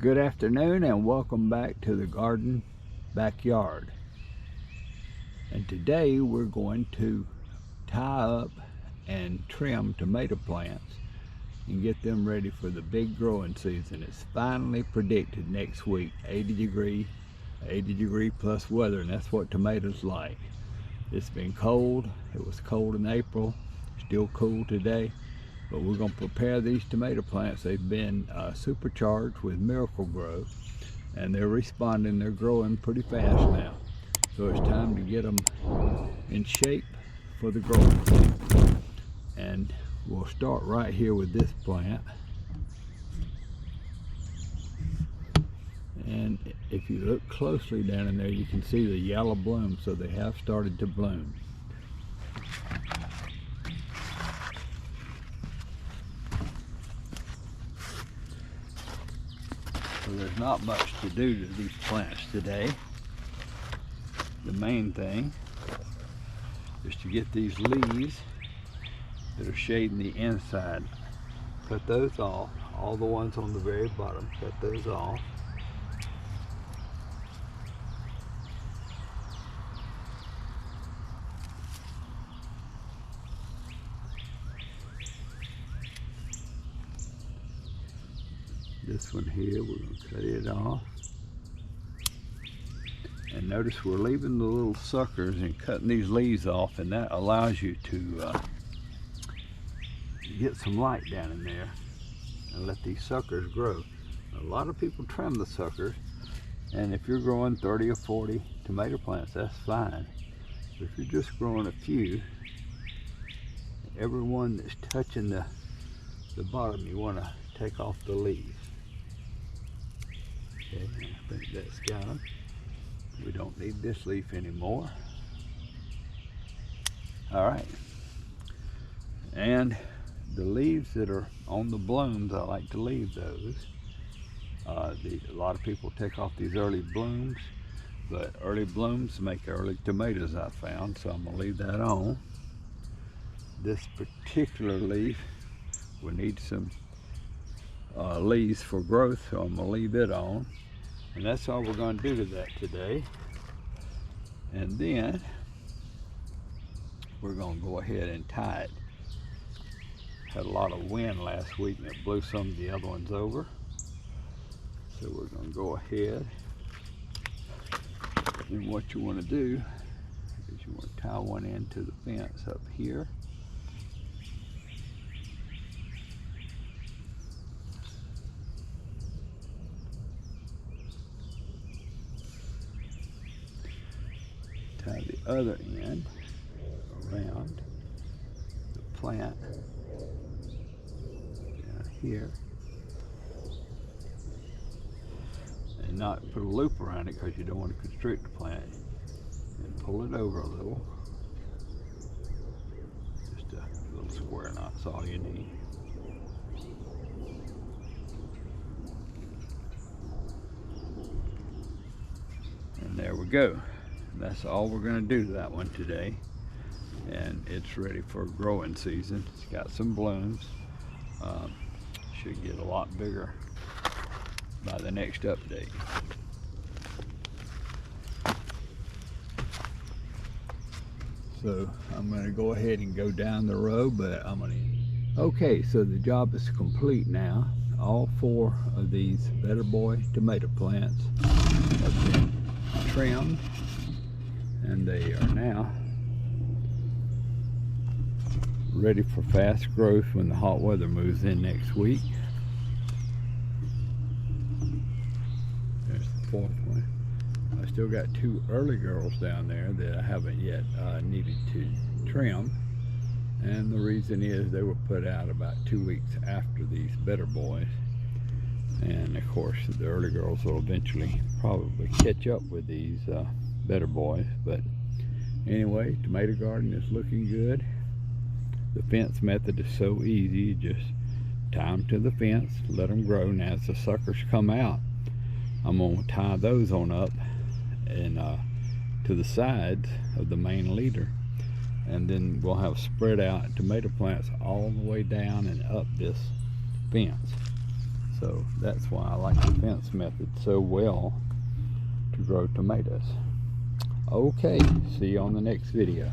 Good afternoon and welcome back to the garden backyard. And today we're going to tie up and trim tomato plants and get them ready for the big growing season. It's finally predicted next week, 80 degree plus weather, and that's what tomatoes like. It's been cold. It was cold in April, still cool today. But we're going to prepare these tomato plants. They've been supercharged with Miracle-Gro, and they're responding. They're growing pretty fast now. So it's time to get them in shape for the growing season. And we'll start right here with this plant. And if you look closely down in there, you can see the yellow bloom, so they have started to bloom. So there's not much to do to these plants today. The main thing is to get these leaves that are shading the inside. Cut those off, all the ones on the very bottom, cut those off. This one here, we're going to cut it off. And notice we're leaving the little suckers and cutting these leaves off, and that allows you to get some light down in there and let these suckers grow. A lot of people trim the suckers, and if you're growing 30 or 40 tomato plants, that's fine. But if you're just growing a few, every one that's touching the bottom, you want to take off the leaves. Okay, I think that's got them. We don't need this leaf anymore. All right. And the leaves that are on the blooms, I like to leave those. A lot of people take off these early blooms, but early blooms make early tomatoes, I found, so I'm gonna leave that on. This particular leaf, we need some leaves for growth, so I'm gonna leave it on. And that's all we're going to do to that today. And then we're going to go ahead and tie it. Had a lot of wind last week and it blew some of the other ones over. So we're going to go ahead, and what you want to do is you want to tie one end to the fence up here. Tie the other end around the plant down here, and not put a loop around it because you don't want to constrict the plant, and pull it over a little. Just a little square knot's all you need. And there we go. That's all we're going to do to that one today, and it's ready for growing season. It's got some blooms. Should get a lot bigger by the next update. So I'm going to go ahead and go down the row, but I'm going to... Okay, so the job is complete now. All 4 of these Better Boy tomato plants have been trimmed, and they are now ready for fast growth when the hot weather moves in next week. There's the 4th one. I still got 2 early girls down there that I haven't yet needed to trim, and the reason is they were put out about 2 weeks after these Better Boys, and of course the early girls will eventually probably catch up with these Better Boys. But anyway, tomato garden is looking good. The fence method is so easy. You just tie them to the fence, let them grow. Now as the suckers come out, I'm going to tie those on up and to the sides of the main leader, and then we'll have spread out tomato plants all the way down and up this fence. So that's why I like the fence method so well to grow tomatoes. Okay, see you on the next video.